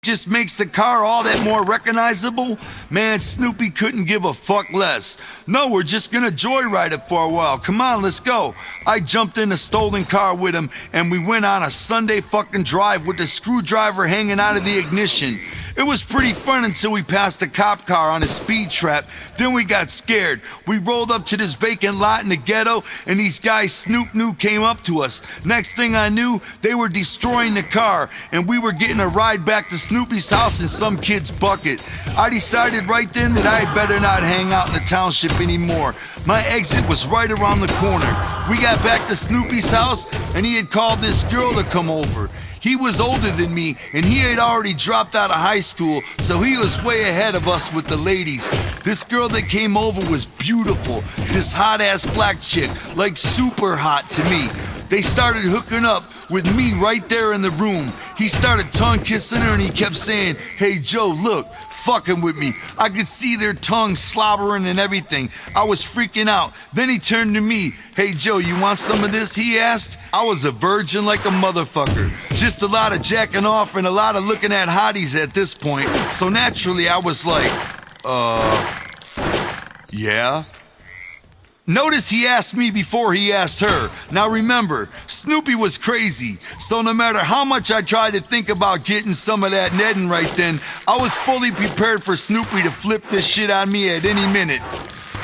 just makes the car all that more recognizable. Man, Snoopy couldn't give a fuck less. No, we're just gonna joyride it for a while. Come on, let's go. I jumped in a stolen car with him and we went on a Sunday fucking drive with the screwdriver hanging out of the ignition. It was pretty fun until we passed a cop car on a speed trap. Then we got scared. We rolled up to this vacant lot in the ghetto, and these guys Snoop knew came up to us. Next thing I knew, they were destroying the car, and we were getting a ride back to Snoopy's house in some kid's bucket. I decided right then that I had better not hang out in the township anymore. My exit was right around the corner. We got back to Snoopy's house, and he had called this girl to come over. He was older than me, and he had already dropped out of high school, so he was way ahead of us with the ladies. This girl that came over was beautiful, this hot-ass black chick, like super hot to me. They started hooking up with me right there in the room. He started tongue-kissing her, and he kept saying, "Hey Joe, look," fucking with me. I could see their tongues slobbering and everything. I was freaking out. Then he turned to me. "Hey Joe, you want some of this?" he asked. I was a virgin like a motherfucker. Just a lot of jacking off and a lot of looking at hotties at this point. So naturally I was like, yeah? Notice he asked me before he asked her. Now remember, Snoopy was crazy, so no matter how much I tried to think about getting some of that netting right then, I was fully prepared for Snoopy to flip this shit on me at any minute.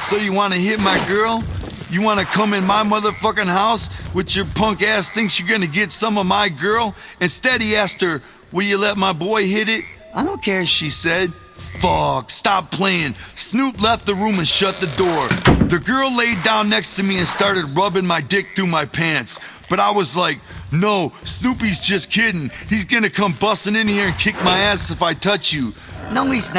"So you wanna hit my girl? You wanna come in my motherfucking house with your punk ass thinks you're gonna get some of my girl?" Instead he asked her, "Will you let my boy hit it?" "I don't care," she said. Fuck, stop playing. Snoop left the room and shut the door. The girl laid down next to me and started rubbing my dick through my pants. But I was like, "No, Snoopy's just kidding. He's gonna come busting in here and kick my ass if I touch you." No, he's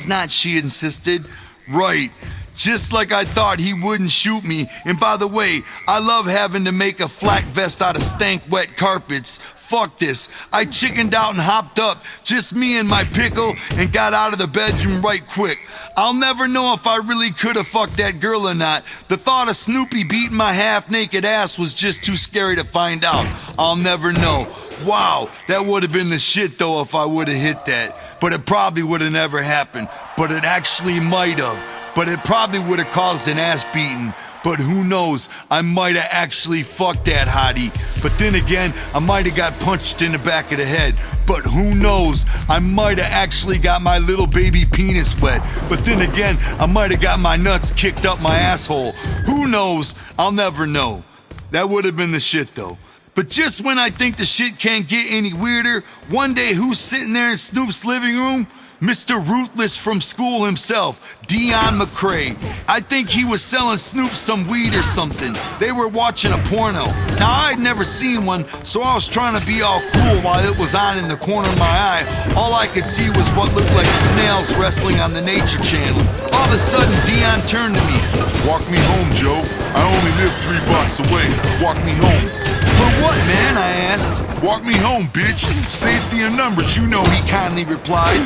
not, she insisted. Right. Just like I thought he wouldn't shoot me. And by the way, I love having to make a flak vest out of stank wet carpets. Fuck this. I chickened out and hopped up, just me and my pickle, and got out of the bedroom right quick. I'll never know if I really could have fucked that girl or not. The thought of Snoopy beating my half-naked ass was just too scary to find out. I'll never know. Wow, that would have been the shit though if I would have hit that. But it probably would have never happened. But it actually might have. But it probably would have caused an ass beating. But who knows, I might have actually fucked that hottie. But then again, I might have got punched in the back of the head. But who knows, I might have actually got my little baby penis wet. But then again, I might have got my nuts kicked up my asshole. Who knows, I'll never know. That would have been the shit though. But just when I think the shit can't get any weirder, one day who's sitting there in Snoop's living room? Mr. Ruthless from school himself, Dion McCrae. I think he was selling Snoop some weed or something. They were watching a porno. Now I'd never seen one, so I was trying to be all cool while it was on in the corner of my eye. All I could see was what looked like snails wrestling on the Nature Channel. All of a sudden, Dion turned to me. "Walk me home, Joe. I only live 3 blocks away. Walk me home." "For what, man?" I asked. "Walk me home, bitch. Safety in numbers, you know," he kindly replied.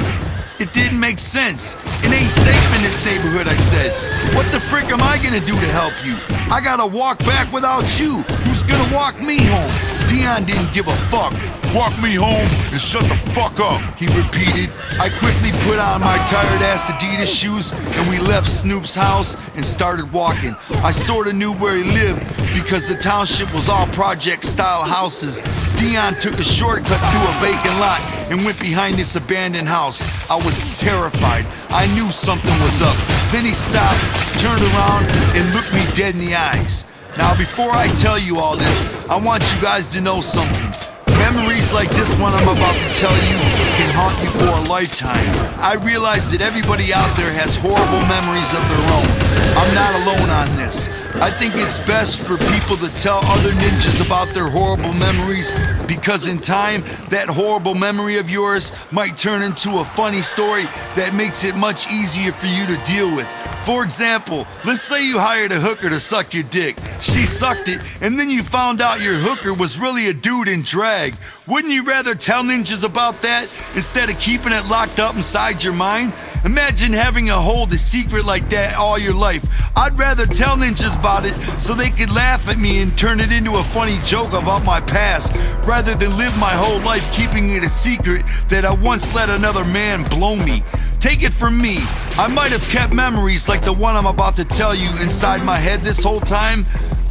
It didn't make sense. "It ain't safe in this neighborhood," I said. "What the frick am I gonna do to help you? I gotta walk back without you. Who's gonna walk me home?" Dion didn't give a fuck. "Walk me home and shut the fuck up," he repeated. I quickly put on my tired ass Adidas shoes and we left Snoop's house and started walking. I sorta knew where he lived because the township was all project-style houses. Dion took a shortcut through a vacant lot and went behind this abandoned house. I was terrified. I knew something was up. Then he stopped, turned around, and looked me dead in the eyes. Now, before I tell you all this, I want you guys to know something. Memories like this one I'm about to tell you can haunt you for a lifetime. I realize that everybody out there has horrible memories of their own. I'm not alone on this. I think it's best for people to tell other ninjas about their horrible memories because in time, that horrible memory of yours might turn into a funny story that makes it much easier for you to deal with. For example, let's say you hired a hooker to suck your dick. She sucked it, and then you found out your hooker was really a dude in drag. Wouldn't you rather tell ninjas about that instead of keeping it locked up inside your mind? Imagine having to hold a secret like that all your life. I'd rather tell ninjas about it so they could laugh at me and turn it into a funny joke about my past, rather than live my whole life keeping it a secret that I once let another man blow me. Take it from me, I might have kept memories like the one I'm about to tell you inside my head this whole time,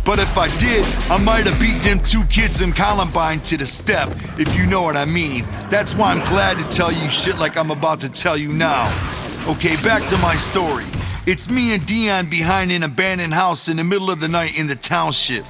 but if I did, I might have beat them 2 kids in Columbine to the step, if you know what I mean. That's why I'm glad to tell you shit like I'm about to tell you now. Okay, back to my story. It's me and Dion behind an abandoned house in the middle of the night in the township.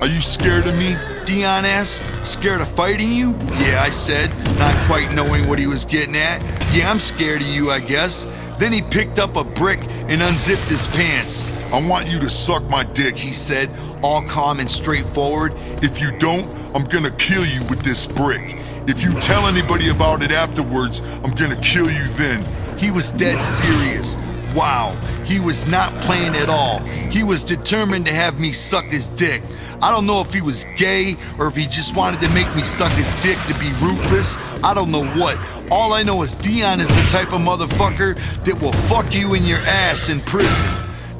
Are you scared of me? Dion asked. Scared of fighting you? Yeah, I said, not quite knowing what he was getting at. Yeah, I'm scared of you, I guess. Then he picked up a brick and unzipped his pants. I want you to suck my dick, He said, all calm and straightforward. If you don't, I'm gonna kill you with this brick. If you tell anybody about it afterwards, I'm gonna kill you then. He was dead serious. Wow, he was not playing at all. He was determined to have me suck his dick. I don't know if he was gay or if he just wanted to make me suck his dick to be ruthless. I don't know what. All I know is Dion is the type of motherfucker that will fuck you in your ass in prison.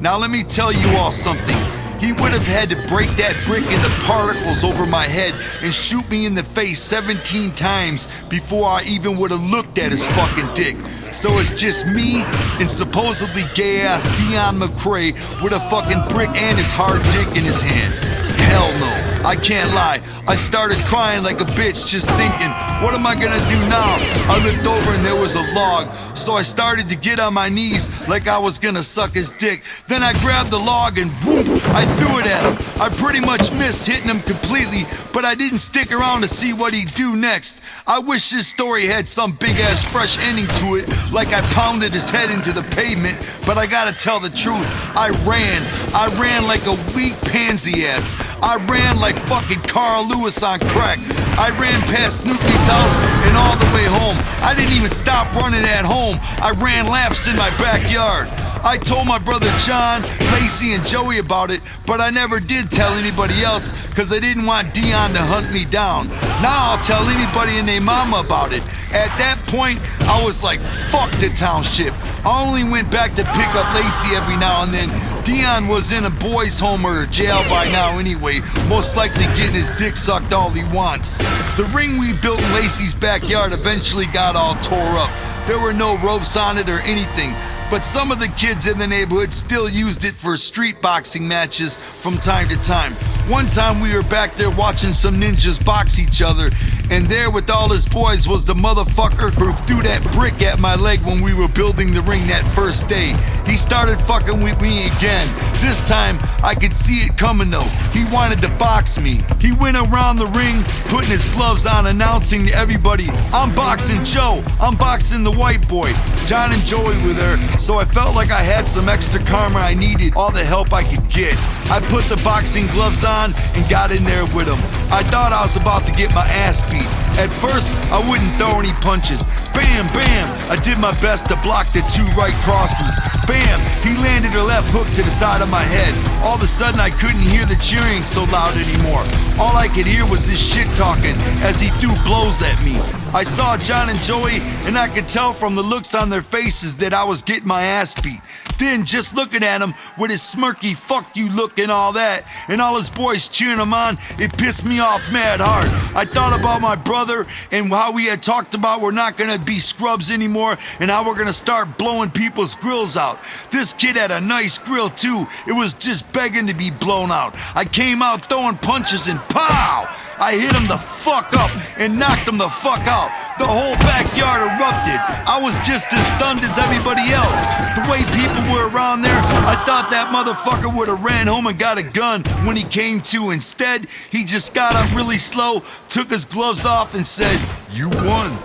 Now let me tell you all something. He would have had to break that brick into particles over my head and shoot me in the face 17 times before I even would have looked at his fucking dick. So it's just me and supposedly gay-ass Dion McCrae with a fucking brick and his hard dick in his hand. Hell no, I can't lie. I started crying like a bitch just thinking, what am I gonna do now? I looked over and there was a log, so I started to get on my knees like I was gonna suck his dick. Then I grabbed the log and boom, I threw it at him. I pretty much missed hitting him completely, but I didn't stick around to see what he'd do next. I wish this story had some big ass fresh ending to it, like I pounded his head into the pavement, but I gotta tell the truth. I ran like a weak pansy ass. I ran like fucking Carl Lewis on crack. I ran past Snoopy's house and all the way home. I didn't even stop running at home. I ran laps in my backyard. I told my brother John, Lacey, and Joey about it, but I never did tell anybody else because I didn't want Dion to hunt me down. Now I'll tell anybody and their mama about it. At that point, I was like, fuck the township. I only went back to pick up Lacey every now and then. Dion was in a boys' home or jail by now anyway, most likely getting his dick sucked all he wants. The ring we built in Lacey's backyard eventually got all tore up. There were no ropes on it or anything, but some of the kids in the neighborhood still used it for street boxing matches from time to time. One time we were back there watching some ninjas box each other, and there with all his boys was the motherfucker who threw that brick at my leg when we were building the ring that first day. He started fucking with me again. This time I could see it coming though. He wanted to box me. He went around the ring putting his gloves on, announcing to everybody, I'm boxing Joe, I'm boxing the white boy. John and Joey were there, so I felt like I had some extra karma. I needed all the help I could get. I put the boxing gloves on and got in there with him. I thought I was about to get my ass beat. At first, I wouldn't throw any punches. Bam, bam, I did my best to block the 2 right crosses. Bam, he landed a left hook to the side of my head. All of a sudden, I couldn't hear the cheering so loud anymore. All I could hear was his shit talking as he threw blows at me. I saw John and Joey, and I could tell from the looks on their faces that I was getting my ass beat. Then, just looking at him with his smirky fuck you look and all that, and all his boys cheering him on, it pissed me off mad hard. I thought about my brother and how we had talked about we're not gonna be scrubs anymore and how we're gonna start blowing people's grills out. This kid had a nice grill too. It was just begging to be blown out. I came out throwing punches and pow! I hit him the fuck up and knocked him the fuck out. The whole backyard erupted. I was just as stunned as everybody else. The way people were around there, I thought that motherfucker would have ran home and got a gun when he came to. Instead, he just got up really slow, took his gloves off and said, "You won."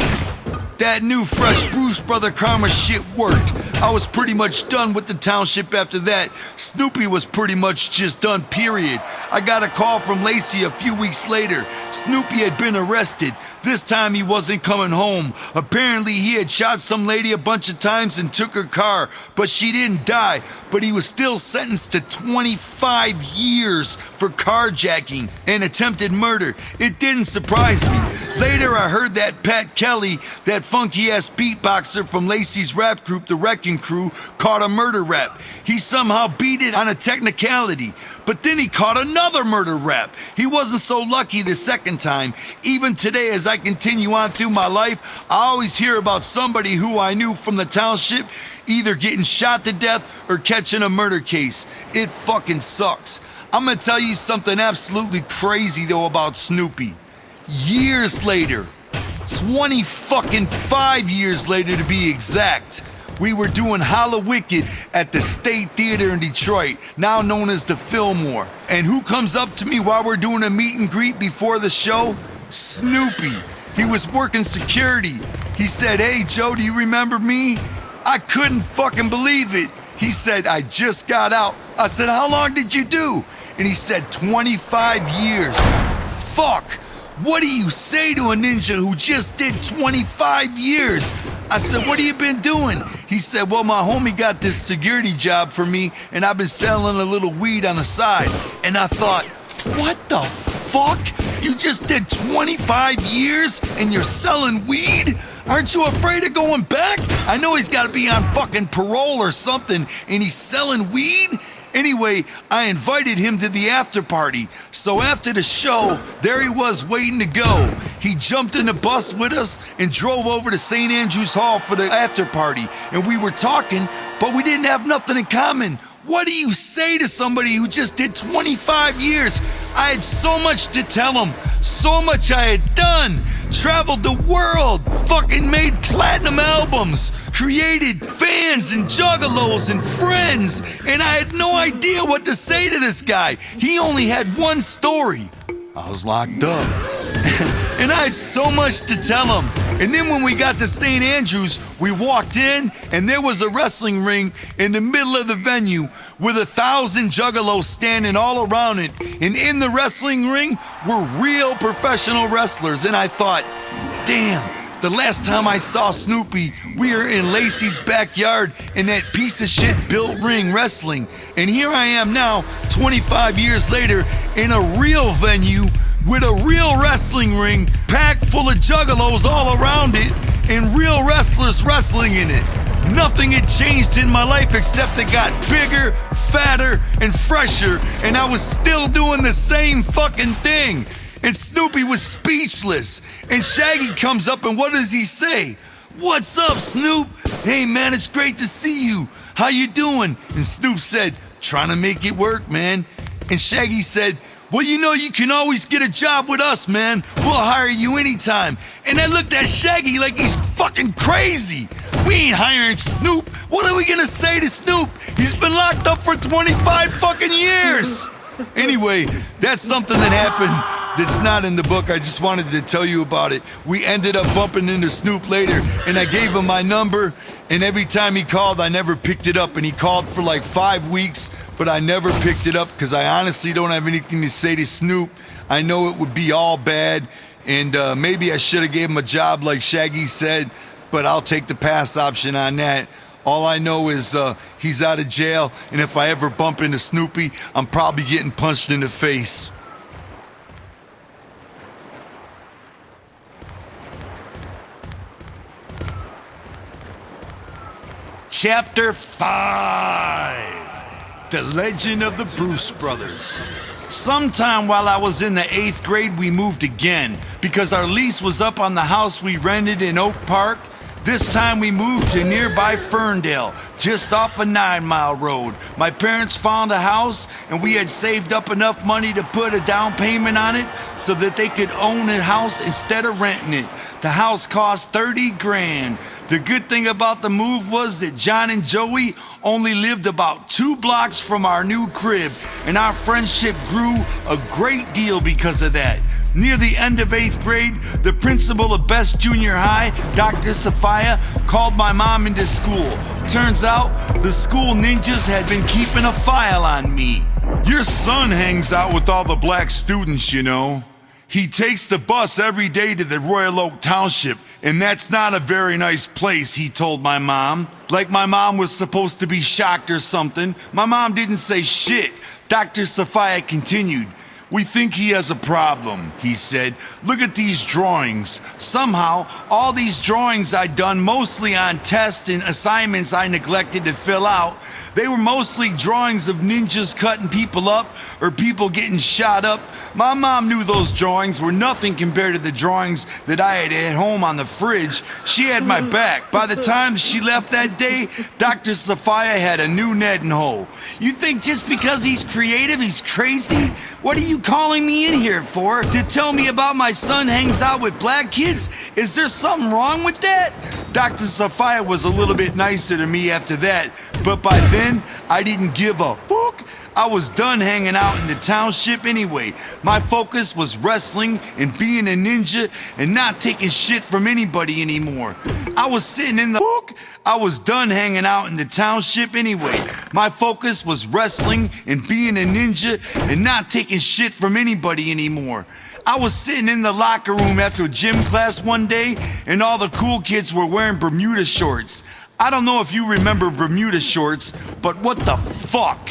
That new fresh Bruce Brother Karma shit worked. I was pretty much done with the township after that. Snoopy was pretty much just done, period. I got a call from Lacey a few weeks later. Snoopy had been arrested. This time he wasn't coming home. Apparently he had shot some lady a bunch of times and took her car, but she didn't die. But he was still sentenced to 25 years for carjacking and attempted murder. It didn't surprise me. Later I heard that Pat Kelly, that funky-ass beatboxer from Lacey's rap group, the Wrecking Crew, caught a murder rap. He somehow beat it on a technicality. But then he caught another murder rap. He wasn't so lucky the second time. Even today, as I continue on through my life, I always hear about somebody who I knew from the township either getting shot to death or catching a murder case. It fucking sucks. I'm gonna tell you something absolutely crazy though about Snoopy. Years later, 25 years later to be exact, we were doing Hallowicked at the State Theater in Detroit, now known as the Fillmore. And who comes up to me while we're doing a meet and greet before the show? Snoopy. He was working security. He said, "Hey Joe, do you remember me?" I couldn't fucking believe it. He said, "I just got out." I said, "How long did you do?" And he said, 25 years. Fuck. What do you say to a ninja who just did 25 years? I said, "What have you been doing?" He said, "Well, my homie got this security job for me, and I've been selling a little weed on the side." And I thought, what the fuck? You just did 25 years and you're selling weed? Aren't you afraid of going back? I know he's got to be on fucking parole or something, and he's selling weed? Anyway, I invited him to the after party. So after the show, there he was waiting to go. He jumped in the bus with us and drove over to St. Andrew's Hall for the after party. And we were talking, but we didn't have nothing in common. What do you say to somebody who just did 25 years? I had so much to tell him, so much I had done, traveled the world, fucking made platinum albums, created fans and juggalos and friends, and I had no idea what to say to this guy. He only had one story. I was locked up. And I had so much to tell him. And then when we got to St. Andrews, we walked in and there was a wrestling ring in the middle of the venue with 1,000 juggalos standing all around it. And in the wrestling ring were real professional wrestlers. And I thought, damn, the last time I saw Snoopy, we were in Lacey's backyard in that piece of shit built ring wrestling. And here I am now, 25 years later, in a real venue with a real wrestling ring packed full of juggalos all around it and real wrestlers wrestling in it. Nothing had changed in my life except it got bigger, fatter, and fresher, and I was still doing the same fucking thing. And Snoopy was speechless. And Shaggy comes up and what does he say? "What's up, Snoop? Hey man, it's great to see you. How you doing?" And Snoop said, "Trying to make it work, man." And Shaggy said, "Well, you know, you can always get a job with us, man. We'll hire you anytime." And I looked at Shaggy like he's fucking crazy. We ain't hiring Snoop. What are we gonna say to Snoop? He's been locked up for 25 fucking years. Anyway, that's something that happened that's not in the book. I just wanted to tell you about it. We ended up bumping into Snoop later, and I gave him my number, and every time he called, I never picked it up. And he called for like 5 weeks, but I never picked it up because I honestly don't have anything to say to Snoop. I know it would be all bad, and maybe I should have gave him a job like Shaggy said, but I'll take the pass option on that. All I know is he's out of jail, and if I ever bump into Snoopy, I'm probably getting punched in the face. Chapter 5: The Legend of the Bruce Brothers. Sometime while I was in the 8th grade, we moved again because our lease was up on the house we rented in Oak Park. This time we moved to nearby Ferndale, just off a 9-mile road. My parents found a house and we had saved up enough money to put a down payment on it so that they could own a house instead of renting it. The house cost 30 grand. The good thing about the move was that John and Joey only lived about 2 blocks from our new crib, and our friendship grew a great deal because of that. Near the end of 8th grade, the principal of Best Junior High, Dr. Sophia, called my mom into school, turns out, the school ninjas had been keeping a file on me. Your son hangs out with all the black students, you know. He takes the bus every day to the Royal Oak Township, and that's not a very nice place, he told my mom. Like my mom was supposed to be shocked or something. My mom didn't say shit. Dr. Sophia continued. We think he has a problem, he said. Look at these drawings. Somehow, all these drawings I'd done mostly on tests and assignments I neglected to fill out, they were mostly drawings of ninjas cutting people up or people getting shot up. My mom knew those drawings were nothing compared to the drawings that I had at home on the fridge. She had my back. By the time she left that day, Dr. Sophia had a new Ned and Ho. You think just because he's creative, he's crazy? What are you calling me in here for? To tell me about my son hangs out with black kids? Is there something wrong with that? Dr. Sophia was a little bit nicer to me after that, but by then, I didn't give a fuck. I was done hanging out in the township anyway. My focus was wrestling and being a ninja and not taking shit from anybody anymore. I was sitting in the book. I was done hanging out in the township anyway. My focus was wrestling and being a ninja and not taking shit from anybody anymore. I was sitting in the locker room after a gym class one day and all the cool kids were wearing Bermuda shorts. I don't know if you remember Bermuda shorts, but what the fuck?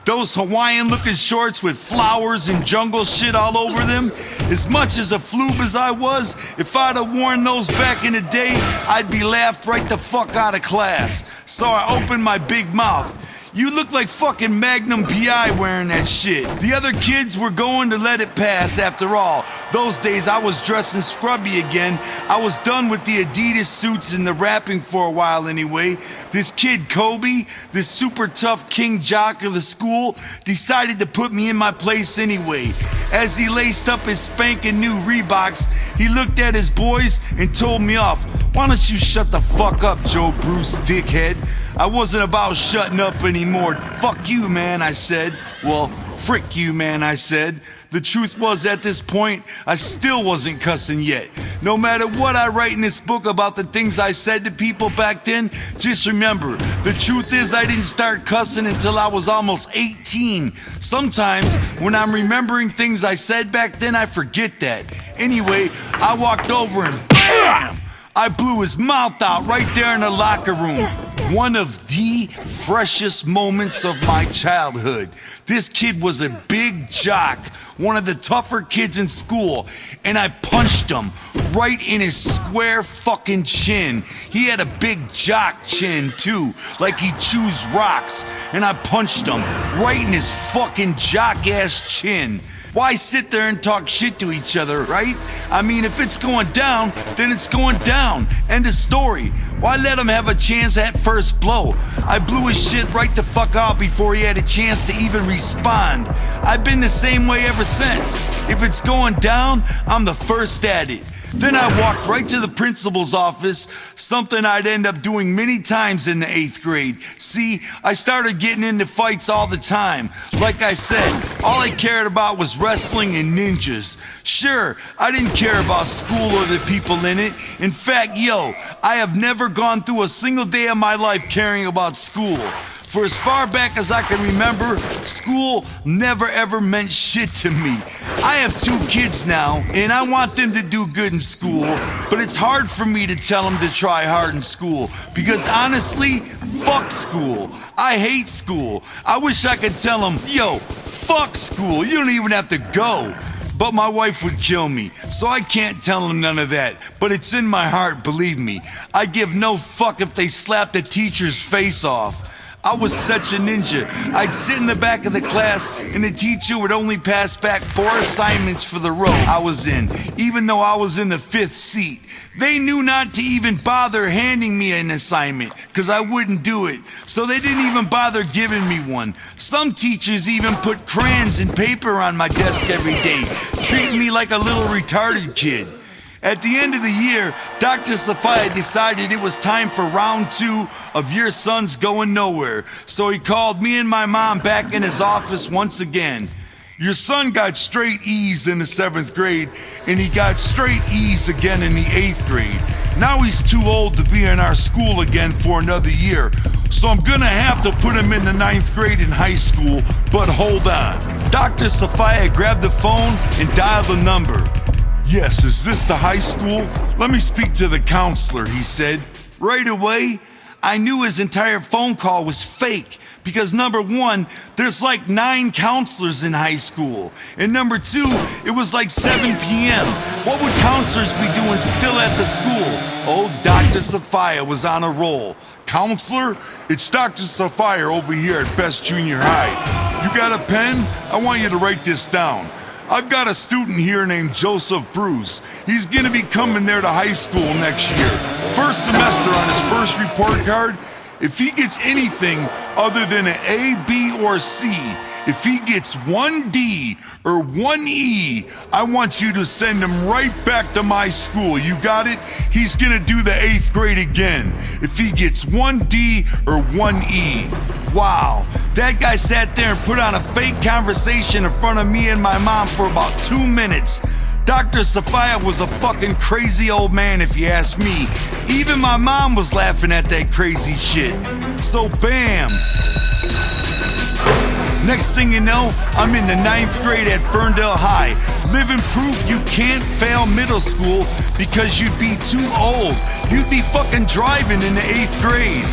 Those Hawaiian-looking shorts with flowers and jungle shit all over them? As much as a floob as I was, if I'd have worn those back in the day, I'd be laughed right the fuck out of class. So I opened my big mouth. You look like fucking Magnum PI wearing that shit. The other kids were going to let it pass after all. Those days I was dressing scrubby again. I was done with the Adidas suits and the rapping for a while anyway. This kid Kobe, this super tough king jock of the school, decided to put me in my place anyway. As he laced up his spanking new Reeboks, he looked at his boys and told me off. Why don't you shut the fuck up, Joe Bruce, dickhead? I wasn't about shutting up anymore. Fuck you, man, I said. Well, frick you, man, I said. The truth was, at this point, I still wasn't cussing yet. No matter what I write in this book about the things I said to people back then, just remember, the truth is I didn't start cussing until I was almost 18. Sometimes, when I'm remembering things I said back then, I forget that. Anyway, I walked over and BAM! I blew his mouth out right there in the locker room. One of the freshest moments of my childhood. This kid was a big jock, one of the tougher kids in school, and I punched him right in his square fucking chin. He had a big jock chin too, like he chews rocks, and I punched him right in his fucking jock ass chin. Why sit there and talk shit to each other, right? I mean, if it's going down, then it's going down. End of story. Why let him have a chance at first blow? I blew his shit right the fuck out before he had a chance to even respond. I've been the same way ever since. If it's going down, I'm the first at it. Then I walked right to the principal's office, something I'd end up doing many times in the 8th grade. See, I started getting into fights all the time. Like I said, all I cared about was wrestling and ninjas. Sure, I didn't care about school or the people in it. In fact, I have never gone through a single day of my life caring about school. For as far back as I can remember, school never ever meant shit to me. I have 2 kids now, and I want them to do good in school, but it's hard for me to tell them to try hard in school, because honestly, fuck school. I hate school. I wish I could tell them, fuck school, you don't even have to go. But my wife would kill me, so I can't tell them none of that. But it's in my heart, believe me. I give no fuck if they slap the teacher's face off. I was such a ninja. I'd sit in the back of the class and the teacher would only pass back 4 assignments for the row I was in, even though I was in the 5th seat. They knew not to even bother handing me an assignment because I wouldn't do it, so they didn't even bother giving me one. Some teachers even put crayons and paper on my desk every day, treating me like a little retarded kid. At the end of the year, Dr. Sophia decided it was time for round 2 of Your Son's Going Nowhere, so he called me and my mom back in his office once again. Your son got straight E's in the 7th grade, and he got straight E's again in the 8th grade. Now he's too old to be in our school again for another year. So I'm gonna have to put him in the 9th grade in high school, but hold on. Dr. Sophia grabbed the phone and dialed the number. Yes, is this the high school? Let me speak to the counselor, he said. Right away, I knew his entire phone call was fake because number one, there's like 9 counselors in high school. And number 2, it was like 7 p.m. What would counselors be doing still at the school? Oh, Dr. Sophia was on a roll. Counselor? It's Dr. Sophia over here at Best Junior High. You got a pen? I want you to write this down. I've got a student here named Joseph Bruce. He's gonna be coming there to high school next year. First semester on his first report card, if he gets anything other than an A, B, or C, if he gets 1 D or 1 E, I want you to send him right back to my school. You got it? He's gonna do the 8th grade again if he gets 1 D or 1 E. Wow, that guy sat there and put on a fake conversation in front of me and my mom for about 2 minutes. Dr. Sophia was a fucking crazy old man if you ask me. Even my mom was laughing at that crazy shit. So bam. Next thing you know, I'm in the 9th grade at Ferndale High, living proof you can't fail middle school because you'd be too old. You'd be fucking driving in the 8th grade.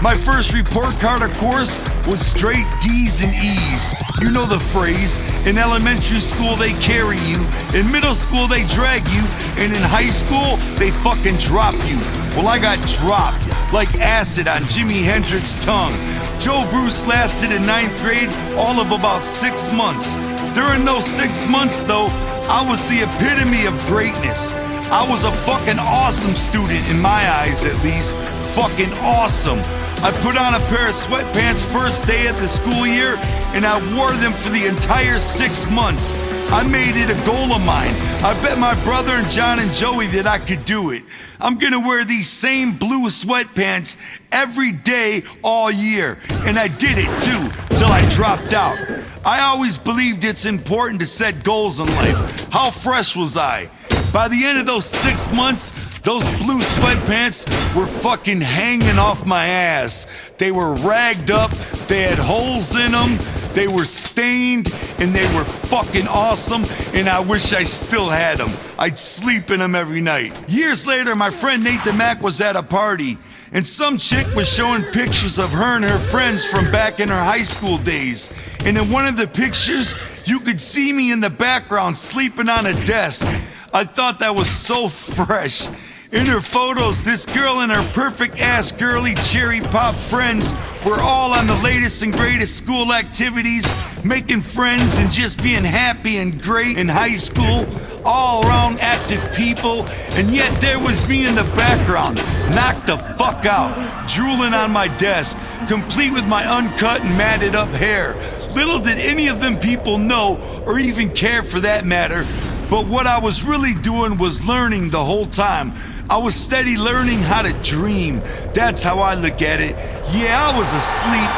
My first report card, of course, was straight D's and E's. You know the phrase, in elementary school they carry you, in middle school they drag you, and in high school they fucking drop you. Well, I got dropped like acid on Jimi Hendrix's tongue. Joe Bruce lasted in 9th grade all of about 6 months. During those 6 months though, I was the epitome of greatness. I was a fucking awesome student in my eyes at least. Fucking awesome. I put on a pair of sweatpants first day of the school year and I wore them for the entire 6 months. I made it a goal of mine. I bet my brother and John and Joey that I could do it. I'm gonna wear these same blue sweatpants every day all year. And I did it too, till I dropped out. I always believed it's important to set goals in life. How fresh was I? By the end of those 6 months, those blue sweatpants were fucking hanging off my ass. They were ragged up, they had holes in them, they were stained, and they were fucking awesome, and I wish I still had them. I'd sleep in them every night. Years later, my friend Nathan Mack was at a party, and some chick was showing pictures of her and her friends from back in her high school days. And in one of the pictures, you could see me in the background sleeping on a desk. I thought that was so fresh. In her photos, this girl and her perfect-ass girly cherry pop friends were all on the latest and greatest school activities, making friends and just being happy and great in high school, all around active people, and yet there was me in the background, knocked the fuck out, drooling on my desk, complete with my uncut and matted up hair. Little did any of them people know, or even care for that matter, but what I was really doing was learning the whole time. I was steady learning how to dream. That's how I look at it. Yeah, I was asleep,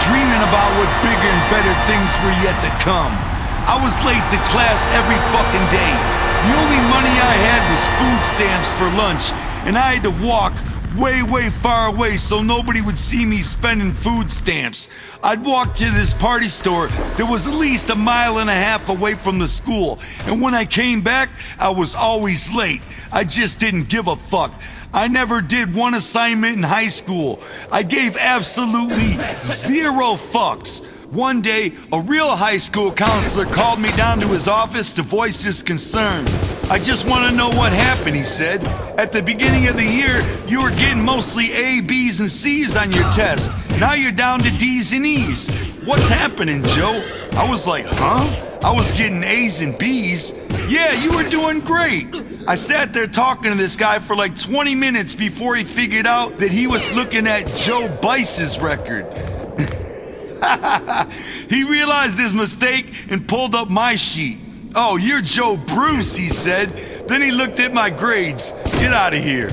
dreaming about what bigger and better things were yet to come. I was late to class every fucking day. The only money I had was food stamps for lunch, and I had to walk way far away so nobody would see me spending food stamps. I'd walk to this party store that was at least 1.5 miles away from the school, and when I came back, I was always late. I just didn't give a fuck. I never did one assignment in high school. I gave absolutely 0 fucks. One day, a real high school counselor called me down to his office to voice his concern. I just want to know what happened, he said. At the beginning of the year, you were getting mostly A, B's, and C's on your test. Now you're down to D's and E's. What's happening, Joe? I was like, huh? I was getting A's and B's. Yeah, you were doing great. I sat there talking to this guy for like 20 minutes before he figured out that he was looking at Joe Bice's record. He realized his mistake and pulled up my sheet. Oh, you're Joe Bruce, he said. Then he looked at my grades. Get out of here.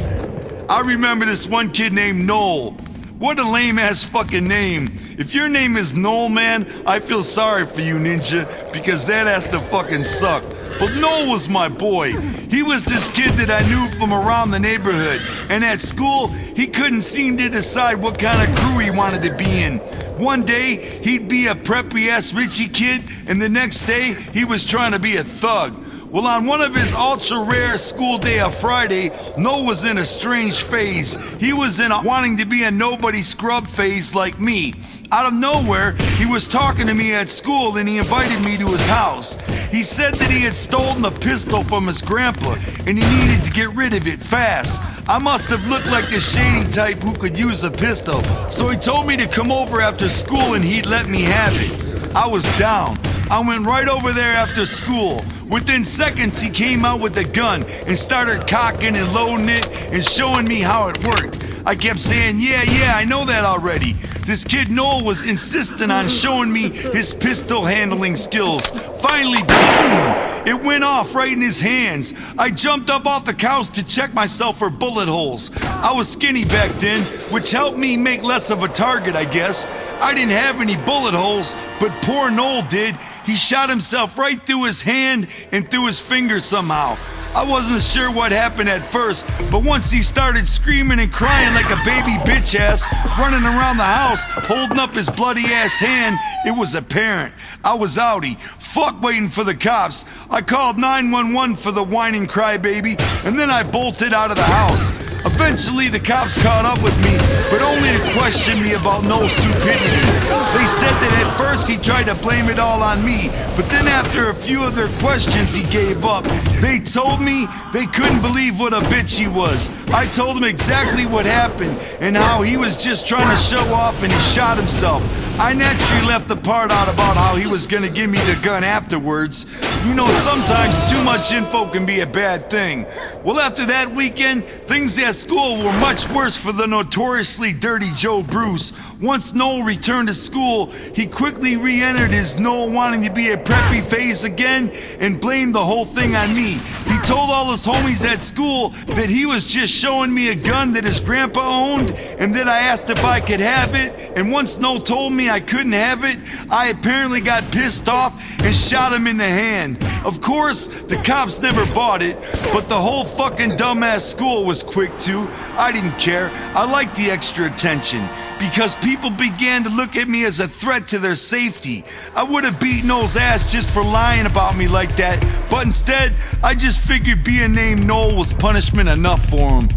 I remember this one kid named Noel. What a lame-ass fucking name. If your name is Noel, man, I feel sorry for you, ninja, because that has to fucking suck. But Noel was my boy. He was this kid that I knew from around the neighborhood. And at school, he couldn't seem to decide what kind of crew he wanted to be in. One day, he'd be a preppy-ass Richie kid, and the next day, he was trying to be a thug. Well, on one of his ultra-rare school day of Friday, Noel was in a strange phase. He was in a wanting to be a nobody scrub phase like me. Out of nowhere, he was talking to me at school and he invited me to his house. He said that he had stolen a pistol from his grandpa and he needed to get rid of it fast. I must have looked like the shady type who could use a pistol, so he told me to come over after school and he'd let me have it. I was down. I went right over there after school. Within seconds, he came out with a gun and started cocking and loading it and showing me how it worked. I kept saying, yeah, I know that already. This kid Noel was insistent on showing me his pistol handling skills. Finally, boom! It went off right in his hands. I jumped up off the couch to check myself for bullet holes. I was skinny back then, which helped me make less of a target, I guess. I didn't have any bullet holes, but poor Noel did. He shot himself right through his hand and through his finger somehow. I wasn't sure what happened at first, but once he started screaming and crying like a baby bitch ass, running around the house, holding up his bloody ass hand, it was apparent. I was outie. Fuck waiting for the cops. I called 911 for the whining crybaby, and then I bolted out of the house. Eventually, the cops caught up with me, but only to question me about no stupidity. They said that at first he tried to blame it all on me, but then after a few of their questions, he gave up. They told me they couldn't believe what a bitch he was. I told them exactly what happened and how he was just trying to show off and he shot himself. I naturally left the part out about how he was gonna give me the gun afterwards. You know, sometimes too much info can be a bad thing. Well, after that weekend, things at school were much worse for the notoriously dirty Joe Bruce. Once Noel returned to school, he quickly re-entered his Noel wanting to be a preppy phase again and blamed the whole thing on me. He told all his homies at school that he was just showing me a gun that his grandpa owned and that I asked if I could have it, and once Noel told me I couldn't have it, I apparently got pissed off and shot him in the hand. Of course, the cops never bought it, but the whole fucking dumbass school was quick too. I didn't care. I liked the extra attention because people began to look at me as a threat to their safety. I would have beat Noel's ass just for lying about me like that, but instead, I just figured being named Noel was punishment enough for him.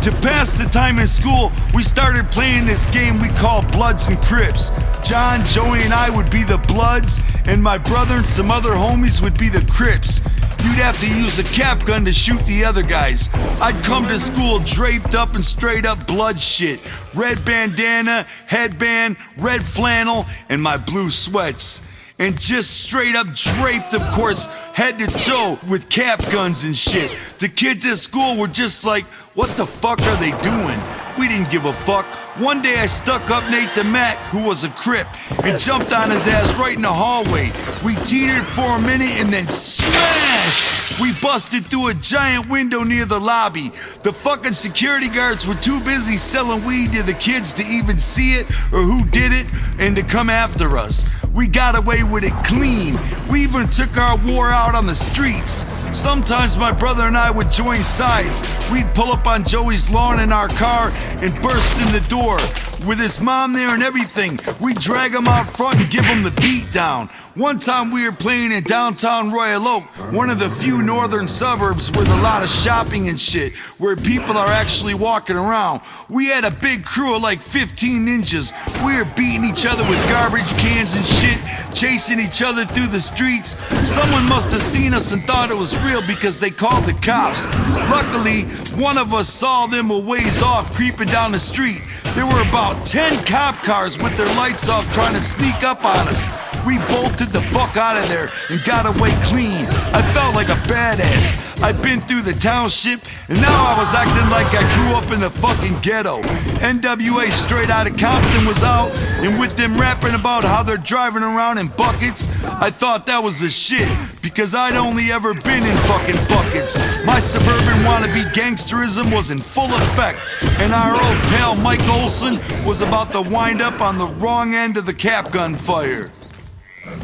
To pass the time in school, we started playing this game we call Bloods and Crips. John, Joey, and I would be the Bloods, and my brother and some other homies would be the Crips. You'd have to use a cap gun to shoot the other guys. I'd come to school draped up in straight up blood shit. Red bandana, headband, red flannel, and my blue sweats. And just straight up draped, of course, head to toe with cap guns and shit. The kids at school were just like, what the fuck are they doing? We didn't give a fuck. One day I stuck up Nate the Mac, who was a Crip, and jumped on his ass right in the hallway. We teetered for a minute and then smash! We busted through a giant window near the lobby. The fucking security guards were too busy selling weed to the kids to even see it or who did it and to come after us. We got away with it clean. We even took our war out on the streets. Sometimes my brother and I would join sides. We'd pull up on Joey's lawn in our car and burst in the door. With his mom there and everything, we'd drag him out front and give him the beat down. One time we were playing in downtown Royal Oak, one of the few northern suburbs with a lot of shopping and shit, where people are actually walking around. We had a big crew of like 15 ninjas. We were beating each other with garbage cans and shit, chasing each other through the streets. Someone must have seen us and thought it was real because they called the cops. Luckily, one of us saw them a ways off creeping down the street. There were about 10 cop cars with their lights off trying to sneak up on us. We bolted the fuck out of there and got away clean. I felt like a badass. I'd been through the township and now I was acting like I grew up in the fucking ghetto. NWA Straight Outta Compton was out, and with them rapping about how they're driving around in buckets, I thought that was the shit because I'd only ever been in fucking buckets. My suburban wannabe gangsterism was in full effect, and our old pal Mike Olson was about to wind up on the wrong end of the cap gun fire.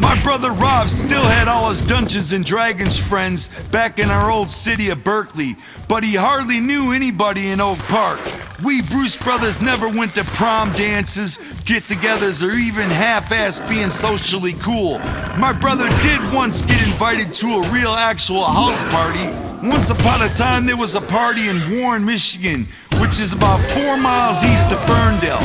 My brother Rob still had all his Dungeons and Dragons friends back in our old city of Berkeley, but he hardly knew anybody in Oak Park. We Bruce brothers never went to prom dances, get-togethers, or even half-ass being socially cool. My brother did once get invited to a real actual house party. Once upon a time there was a party in Warren, Michigan, which is about 4 miles east of Ferndale.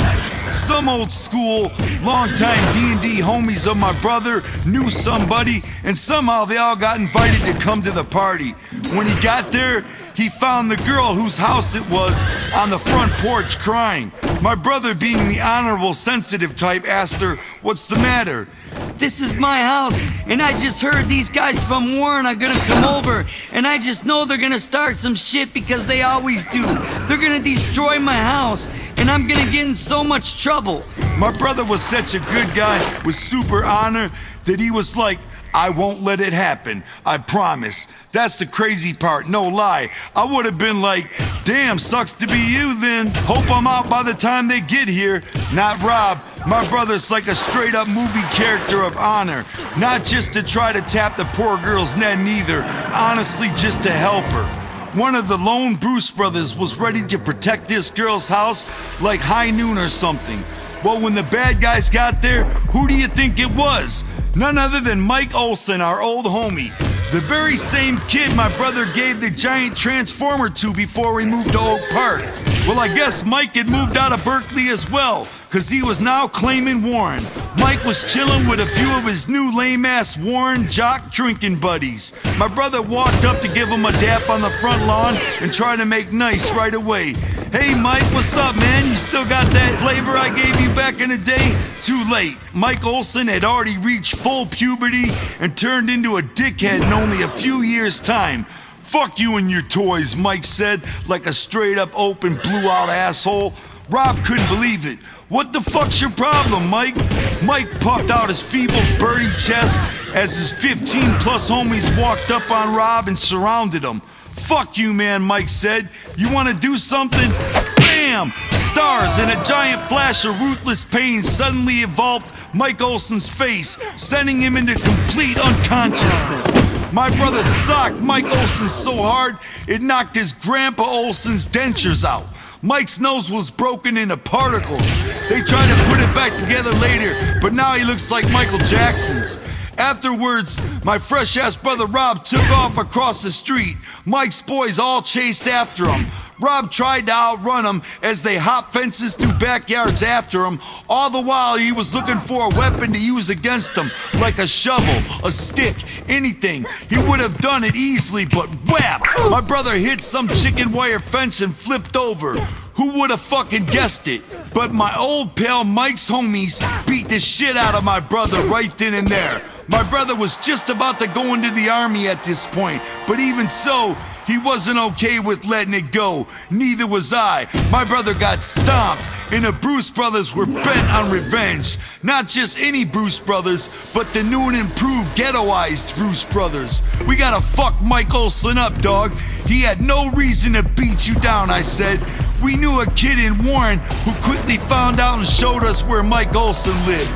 Some old school, longtime D&D homies of my brother knew somebody, and somehow they all got invited to come to the party. When he got there, he found the girl whose house it was on the front porch crying. My brother, being the honorable, sensitive type, asked her, "What's the matter?" This is my house, and I just heard these guys from Warren are gonna come over, and I just know they're gonna start some shit because they always do. They're gonna destroy my house, and I'm gonna get in so much trouble. My brother was such a good guy with super honor that he was like, "I won't let it happen, I promise." That's the crazy part, no lie. I would have been like, "Damn, sucks to be you then. Hope I'm out by the time they get here." Not Rob. My brother's like a straight up movie character of honor. Not just to try to tap the poor girl's net neither, honestly just to help her. One of the lone Bruce brothers was ready to protect this girl's house like high noon or something. Well, when the bad guys got there, who do you think it was? None other than Mike Olson, our old homie. The very same kid my brother gave the giant transformer to before we moved to Oak Park. Well, I guess Mike had moved out of Berkeley as well, cause he was now claiming Warren. Mike was chilling with a few of his new lame-ass Warren jock drinking buddies. My brother walked up to give him a dap on the front lawn and tried to make nice right away. "Hey Mike, what's up, man? You still got that flavor I gave you back in the day?" Too late. Mike Olson had already reached full puberty and turned into a dickhead in only a few years' time. "Fuck you and your toys," Mike said, like a straight-up open, blew-out asshole. Rob couldn't believe it. "What the fuck's your problem, Mike?" Mike puffed out his feeble birdie chest as his 15-plus homies walked up on Rob and surrounded him. "Fuck you, man," Mike said. "You want to do something?" Bam! Stars and a giant flash of ruthless pain suddenly evolved Mike Olson's face, sending him into complete unconsciousness. My brother socked Mike Olson so hard, it knocked his grandpa Olson's dentures out. Mike's nose was broken into particles. They tried to put it back together later, but now he looks like Michael Jackson's. Afterwards, my fresh-ass brother Rob took off across the street. Mike's boys all chased after him. Rob tried to outrun them as they hopped fences through backyards after him. All the while, he was looking for a weapon to use against them, like a shovel, a stick, anything. He would have done it easily, but whap! My brother hit some chicken wire fence and flipped over. Who would have fucking guessed it? But my old pal Mike's homies beat the shit out of my brother right then and there. My brother was just about to go into the army at this point, but even so, he wasn't okay with letting it go. Neither was I. My brother got stomped, and the Bruce brothers were bent on revenge. Not just any Bruce brothers, but the new and improved ghettoized Bruce brothers. "We gotta fuck Mike Olson up, dog. He had no reason to beat you down," I said. We knew a kid in Warren who quickly found out and showed us where Mike Olson lived.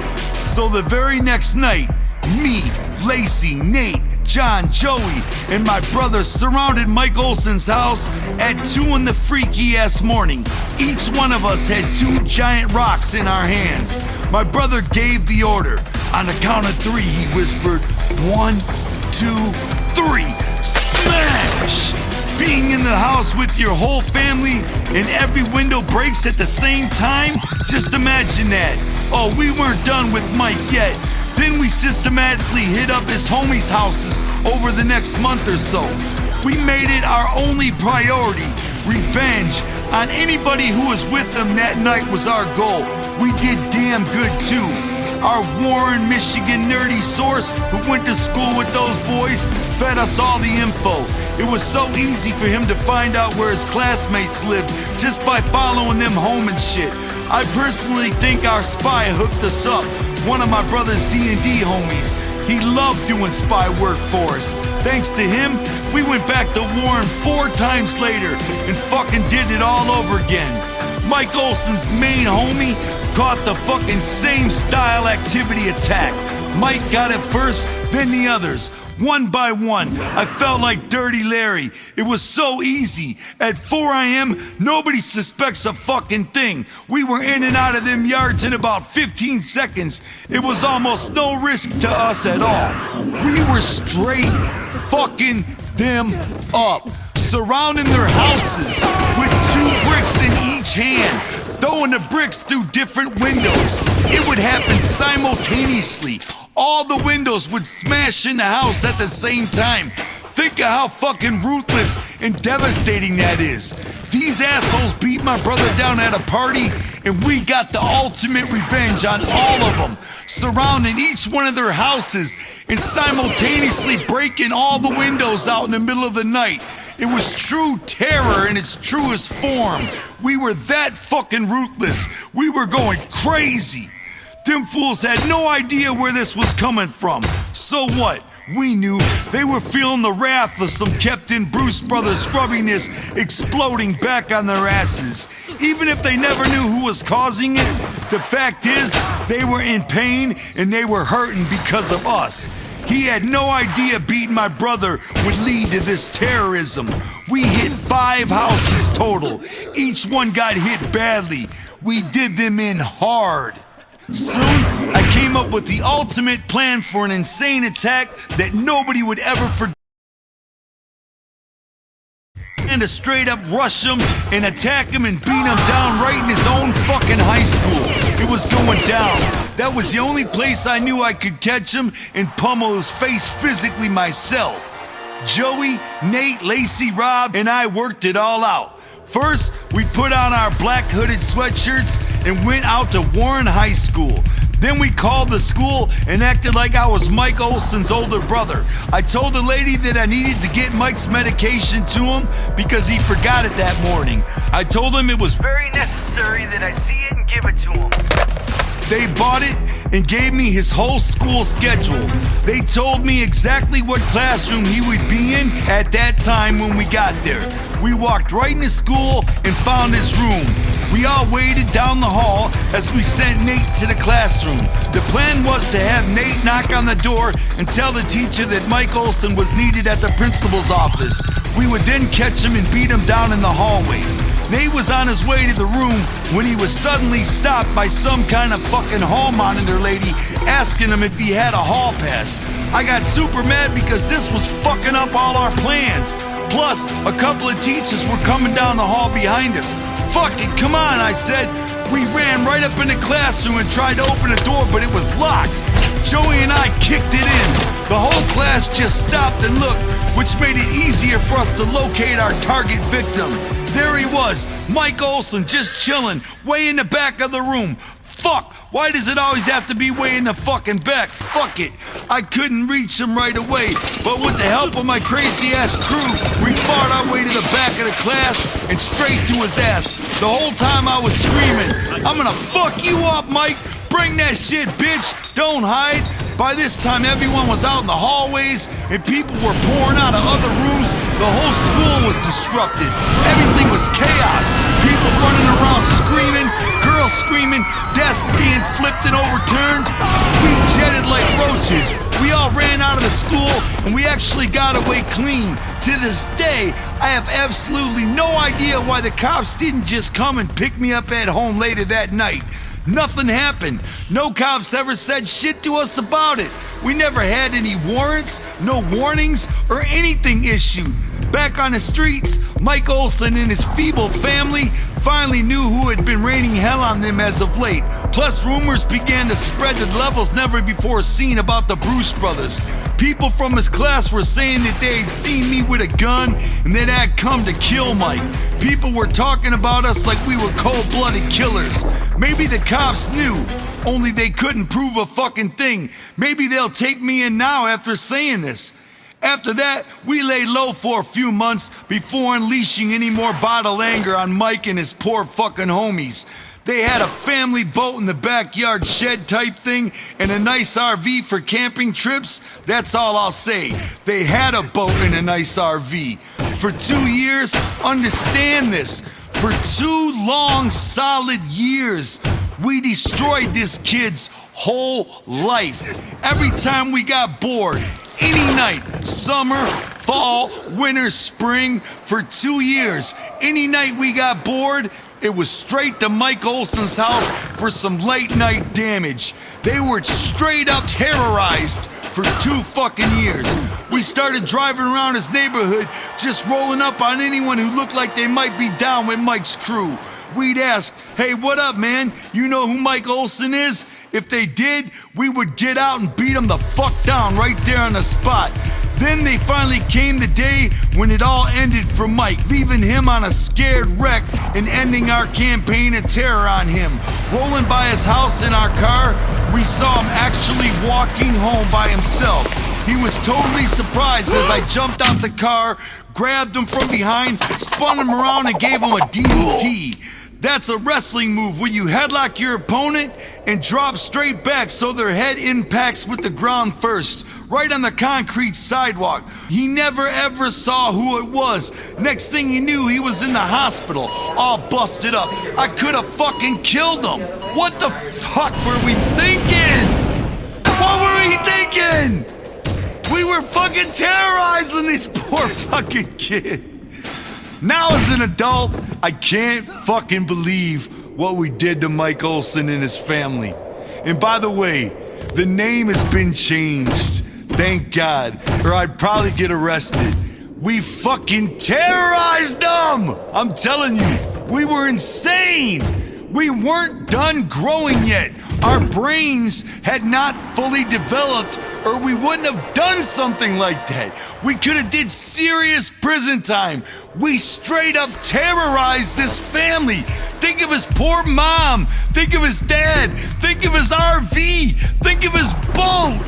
So the very next night, me, Lacey, Nate, John, Joey, and my brother surrounded Mike Olson's house at 2 in the freaky-ass morning. Each one of us had 2 giant rocks in our hands. My brother gave the order. On the count of 3, he whispered, 1, 2, 3, smash! Being in the house with your whole family and every window breaks at the same time? Just imagine that. Oh, we weren't done with Mike yet. Then we systematically hit up his homies' houses over the next month or so. We made it our only priority. Revenge on anybody who was with them that night was our goal. We did damn good too. Our Warren, Michigan nerdy source who went to school with those boys fed us all the info. It was so easy for him to find out where his classmates lived just by following them home and shit. I personally think our spy hooked us up. One of my brother's D&D homies. He loved doing spy work for us. Thanks to him, we went back to Warren 4 times later and fucking did it all over again. Mike Olson's main homie caught the fucking same style activity attack. Mike got it first, then the others. One by one, I felt like Dirty Larry. It was so easy. At 4 a.m., nobody suspects a fucking thing. We were in and out of them yards in about 15 seconds. It was almost no risk to us at all. We were straight fucking them up, surrounding their houses with 2 bricks in each hand, throwing the bricks through different windows. It would happen simultaneously. All the windows would smash in the house at the same time. Think of how fucking ruthless and devastating that is. These assholes beat my brother down at a party, and we got the ultimate revenge on all of them, surrounding each one of their houses and simultaneously breaking all the windows out in the middle of the night. It was true terror in its truest form. We were that fucking ruthless. We were going crazy. Them fools had no idea where this was coming from. So what? We knew they were feeling the wrath of some kept-in Bruce Brothers scrubbiness exploding back on their asses. Even if they never knew who was causing it, the fact is, they were in pain and they were hurting because of us. He had no idea beating my brother would lead to this terrorism. We hit 5 houses total. Each one got hit badly. We did them in hard. Soon, I came up with the ultimate plan for an insane attack that nobody would ever forget. And to straight up rush him and attack him and beat him down right in his own fucking high school. It was going down. That was the only place I knew I could catch him and pummel his face physically myself. Joey, Nate, Lacey, Rob, and I worked it all out. First, we put on our black hooded sweatshirts and went out to Warren High School. Then we called the school and acted like I was Mike Olson's older brother. I told the lady that I needed to get Mike's medication to him because he forgot it that morning. I told him it was very necessary that I see it and give it to him. They bought it and gave me his whole school schedule. They told me exactly what classroom he would be in at that time when we got there. We walked right into school and found his room. We all waited down the hall as we sent Nate to the classroom. The plan was to have Nate knock on the door and tell the teacher that Mike Olson was needed at the principal's office. We would then catch him and beat him down in the hallway. Nate was on his way to the room when he was suddenly stopped by some kind of fucking hall monitor lady asking him if he had a hall pass. I got super mad because this was fucking up all our plans. Plus, a couple of teachers were coming down the hall behind us. Fuck it, come on, I said. We ran right up in the classroom and tried to open the door, but it was locked. Joey and I kicked it in. The whole class just stopped and looked, which made it easier for us to locate our target victim. There he was, Mike Olson, just chilling, way in the back of the room. Fuck, why does it always have to be way in the fucking back? Fuck it. I couldn't reach him right away, but with the help of my crazy ass crew, we fought our way to the back of the class and straight to his ass. The whole time I was screaming, I'm gonna fuck you up, Mike. Bring that shit, bitch. Don't hide. By this time, everyone was out in the hallways and people were pouring out of other rooms. The whole school was disrupted. Everything was chaos. People running around screaming, girls screaming, desks being flipped and overturned. We jetted like roaches. We all ran out of the school and we actually got away clean. To this day, I have absolutely no idea why the cops didn't just come and pick me up at home later that night. Nothing happened. No cops ever said shit to us about it. We never had any warrants, no warnings, or anything issued. Back on the streets, Mike Olson and his feeble family finally knew who had been raining hell on them as of late. Plus, rumors began to spread to levels never before seen about the Bruce brothers. People from his class were saying that they had seen me with a gun and that I'd come to kill Mike. People were talking about us like we were cold-blooded killers. Maybe the cops knew, only they couldn't prove a fucking thing. Maybe they'll take me in now after saying this. After that, we lay low for a few months before unleashing any more bottled anger on Mike and his poor fucking homies. They had a family boat in the backyard shed type thing and a nice RV for camping trips. That's all I'll say. They had a boat and a nice RV. For 2 years, understand this, for 2 long, solid years, We destroyed this kid's whole life. Every time we got bored, any night, summer, fall, winter, spring, for 2 years, any night we got bored, it was straight to Mike Olson's house for some late night damage. They were straight up terrorized for 2 fucking years. We started driving around his neighborhood, just rolling up on anyone who looked like they might be down with Mike's crew. We'd ask, hey, what up, man? You know who Mike Olson is? If they did, we would get out and beat them the fuck down right there on the spot. Then they finally came the day when it all ended for Mike, leaving him on a scared wreck and ending our campaign of terror on him. Rolling by his house in our car, we saw him actually walking home by himself. He was totally surprised as I jumped out the car, grabbed him from behind, spun him around and gave him a DDT. That's a wrestling move where you headlock your opponent and drop straight back so their head impacts with the ground first, right on the concrete sidewalk. He never ever saw who it was. Next thing you knew, he was in the hospital, all busted up. I could have fucking killed him. What the fuck were we thinking? What were we thinking? We were fucking terrorizing these poor fucking kids. Now as an adult, I can't fucking believe what we did to Mike Olson and his family. And by the way, the name has been changed. Thank God, or I'd probably get arrested. We fucking terrorized them! I'm telling you, we were insane! We weren't done growing yet. Our brains had not fully developed, or we wouldn't have done something like that. We could have did serious prison time. We straight up terrorized this family. Think of his poor mom. Think of his dad. Think of his RV. Think of his boat.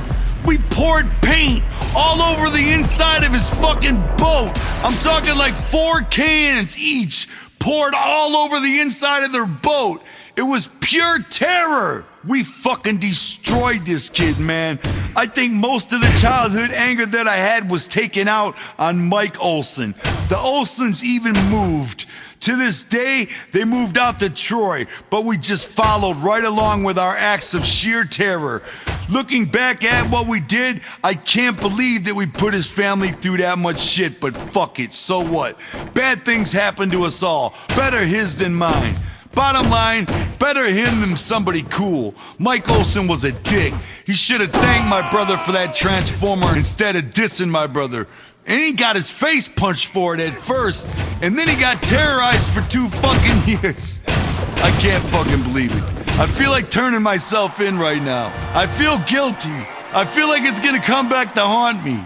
We poured paint all over the inside of his fucking boat. I'm talking like 4 cans each, poured all over the inside of their boat. It was pure terror. We fucking destroyed this kid, man. I think most of the childhood anger that I had was taken out on Mike Olson. The Olsons even moved. To this day, they moved out to Troy, but we just followed right along with our acts of sheer terror. Looking back at what we did, I can't believe that we put his family through that much shit, but fuck it, so what? Bad things happen to us all. Better his than mine. Bottom line, better him than somebody cool. Mike Olson was a dick. He should have thanked my brother for that transformer instead of dissing my brother. And he got his face punched for it at first, and then he got terrorized for 2 fucking years. I can't fucking believe it. I feel like turning myself in right now. I feel guilty. I feel like it's gonna come back to haunt me.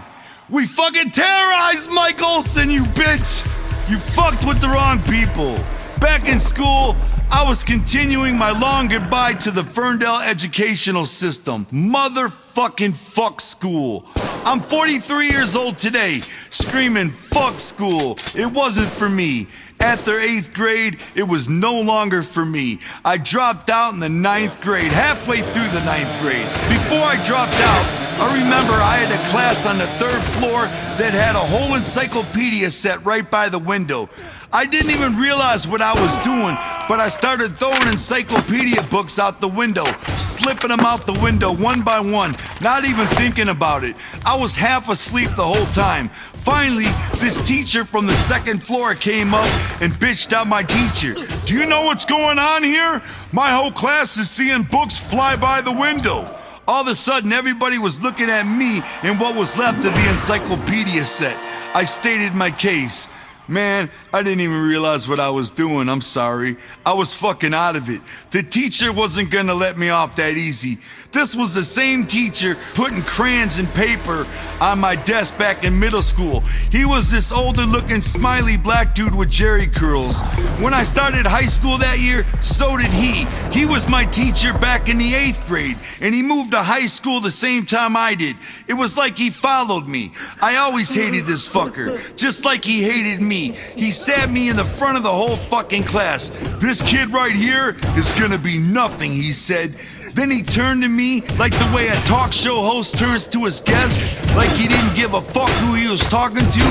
We fucking terrorized Mike Olson, you bitch! You fucked with the wrong people. Back in school, I was continuing my long goodbye to the Ferndale educational system. Motherfucking fuck school. I'm 43 years old today, screaming fuck school. It wasn't for me. After 8th grade, it was no longer for me. I dropped out in the 9th grade, halfway through the 9th grade. Before I dropped out, I remember I had a class on the 3rd floor that had a whole encyclopedia set right by the window. I didn't even realize what I was doing, but I started throwing encyclopedia books out the window, slipping them out the window one by one, not even thinking about it. I was half asleep the whole time. Finally, this teacher from the 2nd floor came up and bitched out my teacher. Do you know what's going on here? My whole class is seeing books fly by the window. All of a sudden, everybody was looking at me and what was left of the encyclopedia set. I stated my case. Man, I didn't even realize what I was doing. I'm sorry. I was fucking out of it. The teacher wasn't gonna let me off that easy. This was the same teacher putting crayons and paper on my desk back in middle school. He was this older looking smiley black dude with jerry curls. When I started high school that year, so did he. He was my teacher back in the 8th grade, and he moved to high school the same time I did. It was like he followed me. I always hated this fucker, just like he hated me. He sat me in the front of the whole fucking class. This kid right here is gonna be nothing, he said. Then he turned to me like the way a talk show host turns to his guest, like he didn't give a fuck who he was talking to,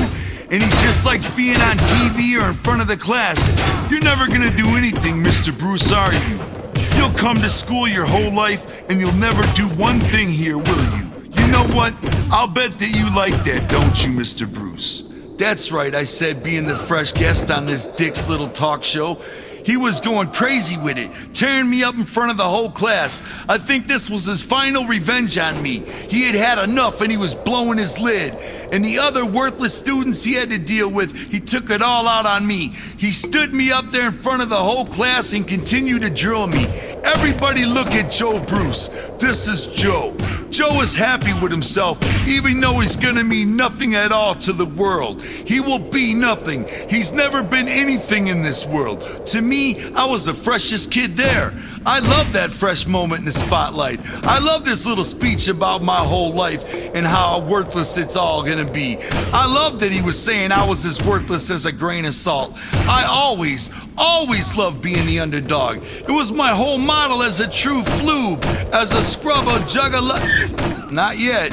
and he just likes being on TV or in front of the class. You're never gonna do anything, Mr. Bruce, are you? You'll come to school your whole life and you'll never do one thing here, will you? You know what? I'll bet that you like that, don't you, Mr. Bruce? That's right, I said, being the fresh guest on this Dick's little talk show. He was going crazy with it, tearing me up in front of the whole class. I think this was his final revenge on me. He had had enough and he was blowing his lid. And the other worthless students he had to deal with, he took it all out on me. He stood me up there in front of the whole class and continued to drill me. Everybody look at Joe Bruce. This is Joe. Joe is happy with himself, even though he's gonna mean nothing at all to the world. He will be nothing. He's never been anything in this world. To me, I was the freshest kid there. I love that fresh moment in the spotlight. I love this little speech about my whole life and how worthless it's all gonna be. I love that he was saying I was as worthless as a grain of salt. I always loved being the underdog. It was my whole model as a true floob, as a scrub, a juggalo. Not yet.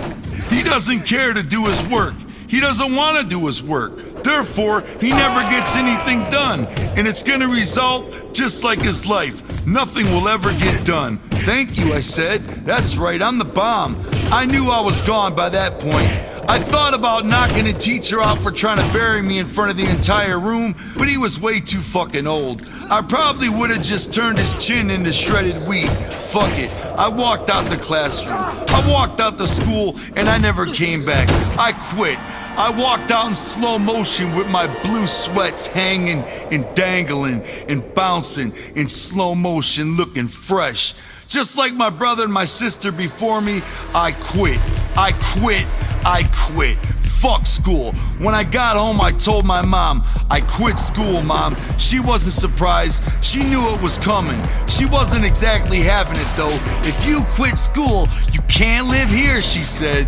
He doesn't care to do his work. He doesn't want to do his work. Therefore, he never gets anything done. And it's gonna result just like his life. Nothing will ever get done. Thank you, I said. That's right, I'm the bomb. I knew I was gone by that point. I thought about knocking the teacher out for trying to bury me in front of the entire room, but he was way too fucking old. I probably would have just turned his chin into shredded wheat. Fuck it. I walked out the classroom. I walked out the school, and I never came back. I quit. I walked out in slow motion with my blue sweats hanging and dangling and bouncing in slow motion, looking fresh. Just like my brother and my sister before me, I quit. I quit. I quit. Fuck school. When I got home, I told my mom, I quit school, Mom. She wasn't surprised. She knew it was coming. She wasn't exactly having it, though. If you quit school, you can't live here, she said.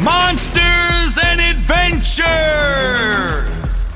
Monsters and adventure!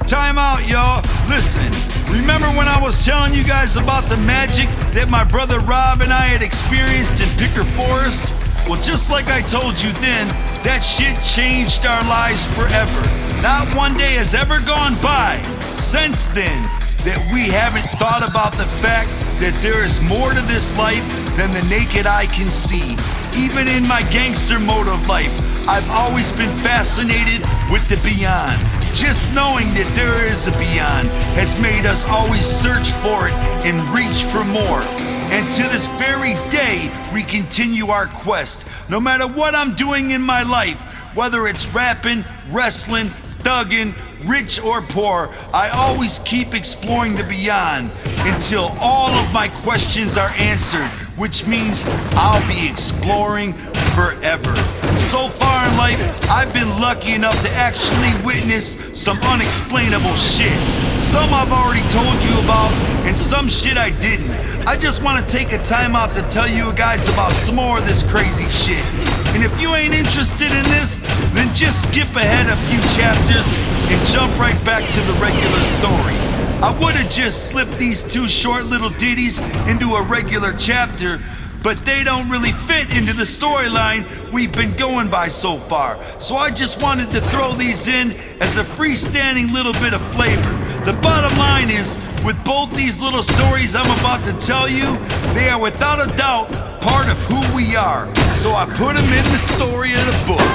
Time out, y'all. Listen, remember when I was telling you guys about the magic that my brother Rob and I had experienced in Picker Forest? Well, just like I told you then, that shit changed our lives forever. Not one day has ever gone by since then that we haven't thought about the fact that there is more to this life than the naked eye can see. Even in my gangster mode of life, I've always been fascinated with the beyond. Just knowing that there is a beyond has made us always search for it and reach for more. And to this very day, we continue our quest. No matter what I'm doing in my life, whether it's rapping, wrestling, thugging, rich or poor, I always keep exploring the beyond until all of my questions are answered, which means I'll be exploring forever. So far in life, I've been lucky enough to actually witness some unexplainable shit. Some I've already told you about, and some shit I didn't. I just want to take a time out to tell you guys about some more of this crazy shit. And if you ain't interested in this, then just skip ahead a few chapters and jump right back to the regular story. I would have just slipped these two short little ditties into a regular chapter, but they don't really fit into the storyline we've been going by so far. So I just wanted to throw these in as a freestanding little bit of flavor. The bottom line is, with both these little stories I'm about to tell you, they are without a doubt part of who we are. So I put them in the story of the book.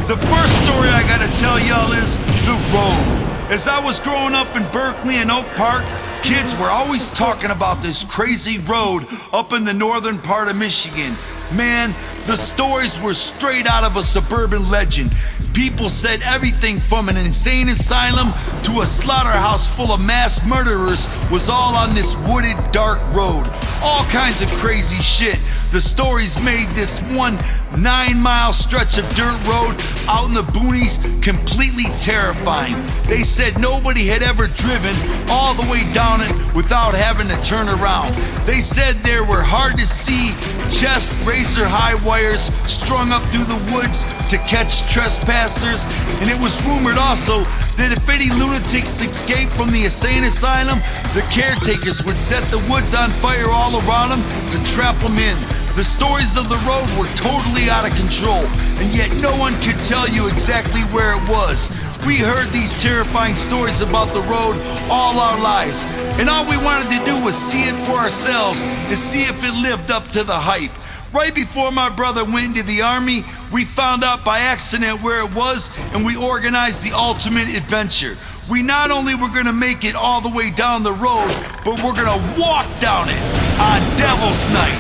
The first story I gotta tell y'all is The Road. As I was growing up in Berkeley and Oak Park, kids were always talking about this crazy road up in the northern part of Michigan. Man, the stories were straight out of a suburban legend. People said everything from an insane asylum to a slaughterhouse full of mass murderers was all on this wooded, dark road. All kinds of crazy shit. The stories made this one 9-mile stretch of dirt road out in the boonies completely terrifying. They said nobody had ever driven all the way down it without having to turn around. They said there were hard to see chest razor high wires strung up through the woods to catch trespassers, and it was rumored also that if any lunatics escaped from the insane asylum, the caretakers would set the woods on fire all around them to trap them in. The stories of the road were totally out of control, and yet no one could tell you exactly where it was. We heard these terrifying stories about the road all our lives, and all we wanted to do was see it for ourselves and see if it lived up to the hype. Right before my brother went into the army, we found out by accident where it was, and we organized the ultimate adventure. We not only were gonna make it all the way down the road, but we're gonna walk down it on Devil's Night.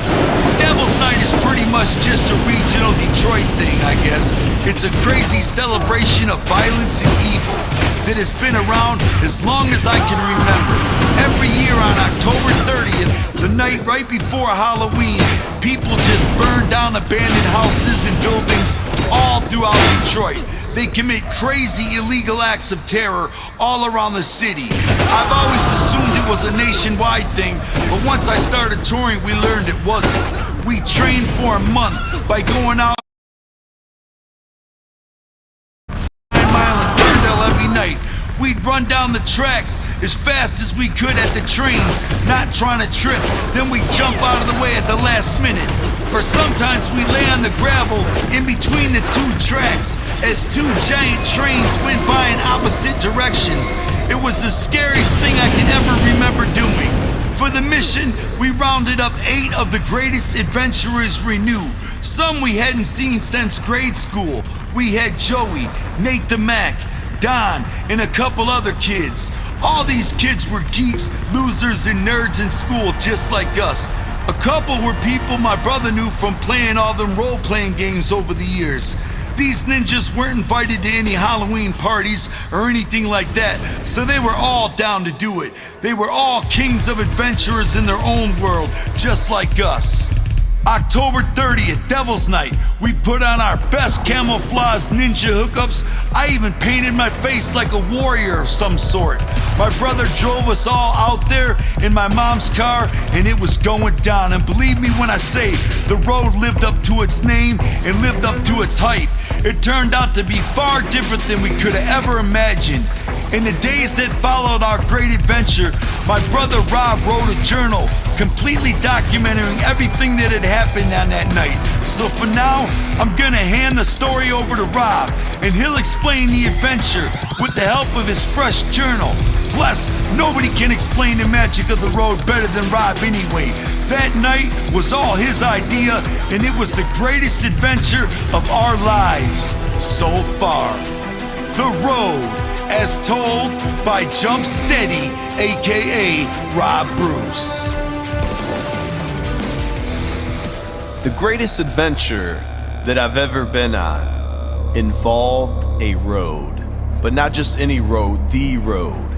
Devil's Night is pretty much just a regional Detroit thing, I guess. It's a crazy celebration of violence and evil that has been around as long as I can remember. Every year on October 30th, the night right before Halloween, people just burn down abandoned houses and buildings all throughout Detroit. They commit crazy illegal acts of terror all around the city. I've always assumed it was a nationwide thing, but once I started touring, we learned it wasn't. We trained for a month by going out 9 Mile and Ferndale every night. We'd run down the tracks as fast as we could at the trains, not trying to trip. Then we'd jump out of the way at the last minute. Or sometimes we lay on the gravel in between the two tracks as two giant trains went by in opposite directions. It was the scariest thing I can ever remember doing. For the mission, we rounded up 8 of the greatest adventurers we knew. Some we hadn't seen since grade school. We had Joey, Nate the Mac, Don, and a couple other kids. All these kids were geeks, losers, and nerds in school just like us. A couple were people my brother knew from playing all them role-playing games over the years. These ninjas weren't invited to any Halloween parties or anything like that, so they were all down to do it. They were all kings of adventurers in their own world, just like us. October 30th, Devil's Night. We put on our best camouflage ninja hookups. I even painted my face like a warrior of some sort. My brother drove us all out there in my mom's car, and it was going down. And believe me when I say, the road lived up to its name and lived up to its hype. It turned out to be far different than we could have ever imagined. In the days that followed our great adventure, my brother Rob wrote a journal completely documenting everything that had happened on that night. So for now, I'm gonna hand the story over to Rob, and he'll explain the adventure with the help of his fresh journal. Plus, nobody can explain the magic of the road better than Rob anyway. That night was all his idea, and it was the greatest adventure of our lives so far. The Road, as told by Jump Steady, aka Rob Bruce. The greatest adventure that I've ever been on involved a road, but not just any road, the road.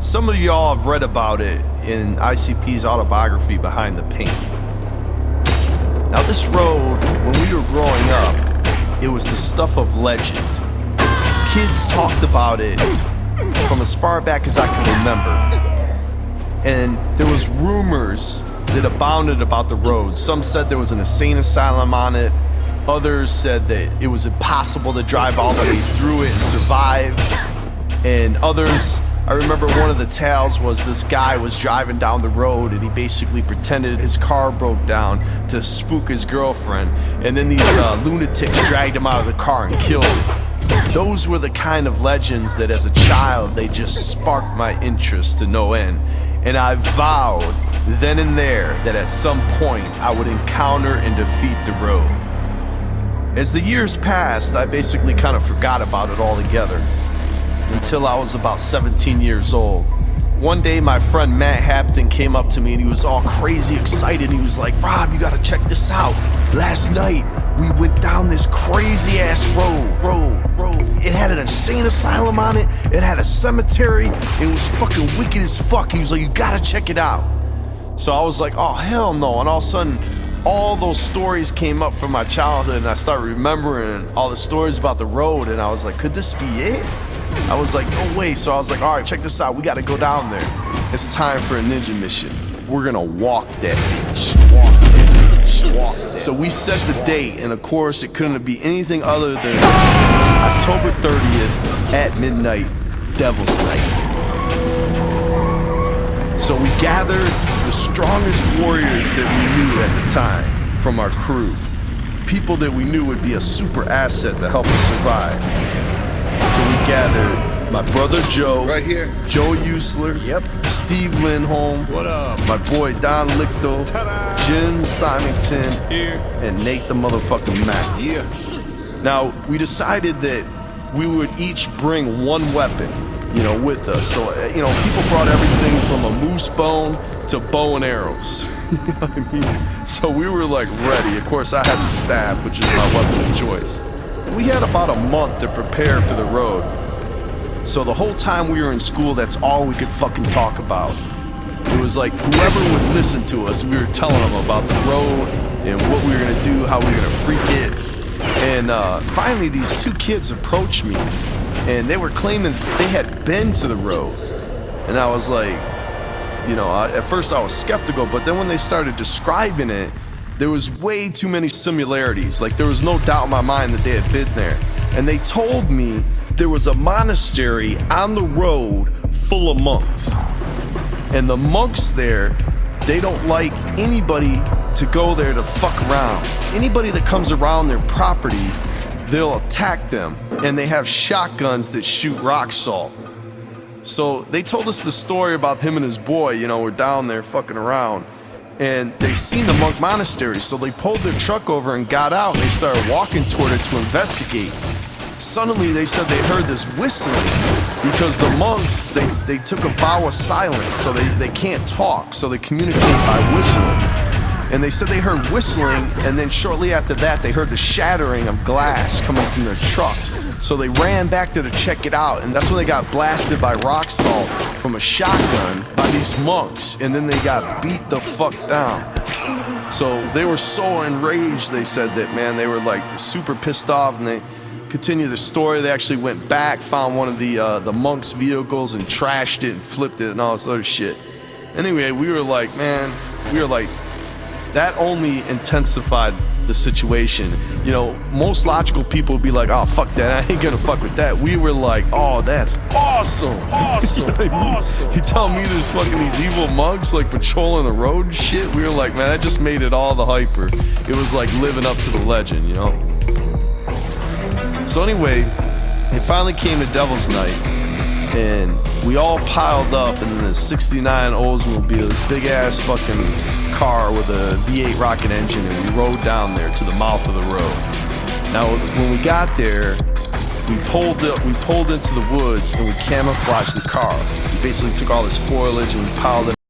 Some of y'all have read about it in ICP's autobiography, Behind the Paint. Now this road, when we were growing up, it was the stuff of legend. Kids talked about it from as far back as I can remember. And there was rumors that abounded about the road. Some said there was an insane asylum on it. Others said that it was impossible to drive all the way through it and survive. And others, I remember one of the tales was this guy was driving down the road and he basically pretended his car broke down to spook his girlfriend. And then these lunatics dragged him out of the car and killed him. Those were the kind of legends that as a child, they just sparked my interest to no end. And I vowed then and there that at some point I would encounter and defeat the road. As the years passed, I basically kind of forgot about it altogether until I was about 17 years old. One day my friend Matt Hampton came up to me and he was all crazy excited. He was like, "Rob, you gotta check this out. Last night we went down this crazy ass road. It had an insane asylum on it. It had a cemetery. It was fucking wicked as fuck." He was like, "You gotta check it out." So I was like, "Oh hell no." And all of a sudden, all those stories came up from my childhood and I started remembering all the stories about the road, and I was like, could this be it? I was like, no way. So I was like, all right, check this out. We gotta go down there. It's time for a ninja mission. We're gonna walk that bitch. So we set the date, and of course it couldn't be anything other than October 30th at midnight, Devil's Night. So we gathered the strongest warriors that we knew at the time from our crew. People that we knew would be a super asset to help us survive. So we gathered my brother Joe, Right here. Joe Usler, Yep. Steve Lindholm, What up? my boy Don Lichtel, Ta-da. Jim Symington, Here. and Nate the motherfucking Mac. Yeah. Now, we decided that we would each bring one weapon, with us. So, people brought everything from a moose bone to bow and arrows. You know what I mean? So we were like ready. Of course, I had the staff, which is my weapon of choice. We had about a month to prepare for the road. So the whole time we were in school, that's all we could fucking talk about. It was like whoever would listen to us, we were telling them about the road and what we were gonna do, how we were gonna freak it. And finally, these two kids approached me, and they were claiming that they had been to the road. And I was like, at first I was skeptical, but then when they started describing it, there was way too many similarities. Like, there was no doubt in my mind that they had been there. And they told me there was a monastery on the road full of monks. And the monks there, they don't like anybody to go there to fuck around. Anybody that comes around their property, they'll attack them. And they have shotguns that shoot rock salt. So they told us the story about him and his boy, were down there fucking around. And they seen the monk monastery, so they pulled their truck over and got out, and they started walking toward it to investigate. Suddenly they said they heard this whistling because the monks, they took a vow of silence, so they can't talk, so they communicate by whistling. And they said they heard whistling, and then shortly after that they heard the shattering of glass coming from their truck. So they ran back there to check it out, and that's when they got blasted by rock salt from a shotgun by these monks, and then they got beat the fuck down. So they were so enraged, they said that, man, they were like super pissed off, and they continue the story. They actually went back, found one of the monks' vehicles and trashed it and flipped it and all this other shit. Anyway, we were like, that only intensified the situation. Most logical people would be like, oh, fuck that, I ain't gonna fuck with that. We were like, oh, that's awesome. Awesome. You know what I mean? Awesome. You tell me there's fucking these evil monks like patrolling the road and shit. We were like, man, that just made it all the hyper. It was like living up to the legend, So anyway, it finally came to Devil's Night, and we all piled up in the 69 Oldsmobile, this big ass fucking car with a V8 rocket engine, and we rode down there to the mouth of the road. Now, when we got there, we pulled into the woods and we camouflaged the car. We basically took all this foliage and we piled it